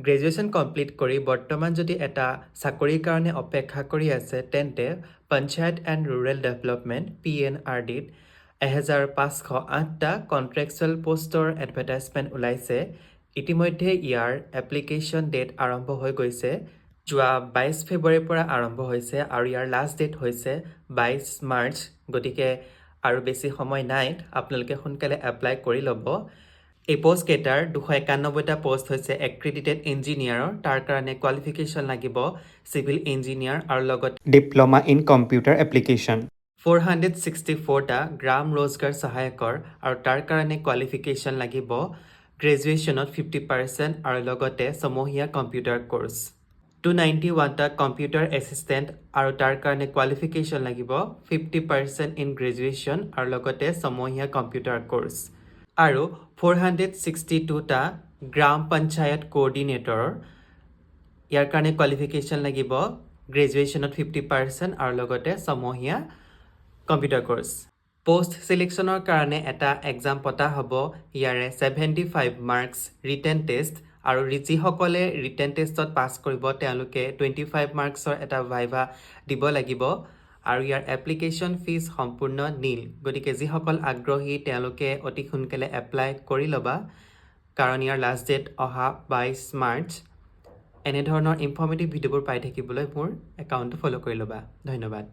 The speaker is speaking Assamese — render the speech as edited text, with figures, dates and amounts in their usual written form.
গ্ৰেজুৱেশ্যন কমপ্লিট কৰি বৰ্তমান যদি এটা চাকৰিৰ কাৰণে অপেক্ষা কৰি আছে তেন্তে পঞ্চায়ত এণ্ড ৰুৰেল ডেভেলপমেণ্ট PNRDত 1508টা কণ্ট্ৰেকচুৱেল পোষ্টৰ এডভাৰটাইজমেণ্ট ওলাইছে। ইতিমধ্যে ইয়াৰ এপ্লিকেশ্যন ডেট আৰম্ভ হৈ গৈছে। যোৱা 22 ফেব্ৰুৱাৰীৰ পৰা আৰম্ভ হৈছে আৰু ইয়াৰ লাষ্ট ডেট হৈছে 22 মাৰ্চ। গতিকে আৰু বেছি সময় নাই, আপোনালোকে সোনকালে এপ্লাই কৰি ল'ব। এই পোষ্টকেইটাৰ 291টা পোষ্ট হৈছে এক্ৰিডিটেড ইঞ্জিনিয়াৰৰ। তাৰ কাৰণে কোৱালিফিকেশ্যন লাগিব চিভিল ইঞ্জিনিয়াৰ আৰু লগত ডিপ্ল'মা ইন কম্পিউটাৰ এপ্লিকেশ্যন। 464টা গ্ৰাম ৰোজগাৰ সহায়কৰ আৰু তাৰ কাৰণে কোৱালিফিকেশ্যন লাগিব গ্ৰেজুৱেশ্যনত 50% আৰু লগতে ছমহীয়া কম্পিউটাৰ কোৰ্ছ। 291টা কম্পিউটাৰ এছিষ্টেণ্ট আৰু তাৰ কাৰণে কোৱালিফিকেশ্যন লাগিব 50% ইন গ্ৰেজুৱেশ্যন আৰু লগতে ছমহীয়া কম্পিউটাৰ কোৰ্ছ। আৰু 462টা গ্ৰাম পঞ্চায়ত কোঅৰ্ডিনেটৰৰ। ইয়াৰ কাৰণে কোৱালিফিকেশ্যন লাগিব গ্ৰেজুৱেশ্যনত 50% আৰু লগতে ছমহীয়া কম্পিউটাৰ কোৰ্ছ। পোষ্ট ছিলেকশ্যনৰ কাৰণে এটা এক্সাম পতা হ'ব। ইয়াৰে 75 মাৰ্কছ ৰিটেন টেষ্ট আৰু যিসকলে ৰিটেন টেষ্টত পাছ কৰিব তেওঁলোকে 25 মাৰ্কছৰ এটা ভাইভা দিব লাগিব আৰু ইয়াৰ এপ্লিকেশ্যন ফিজ সম্পূৰ্ণ নীল। গতিকে যিসকল আগ্ৰহী তেওঁলোকে অতি সোনকালে এপ্লাই কৰি ল'বা, কাৰণ ইয়াৰ লাষ্ট ডেট অহা 22 মাৰ্চ। এনেধৰণৰ ইনফৰ্মেটিভ ভিডিঅ'বোৰ পাই থাকিবলৈ মোৰ একাউণ্টটো ফ'ল' কৰি ল'বা। ধন্যবাদ।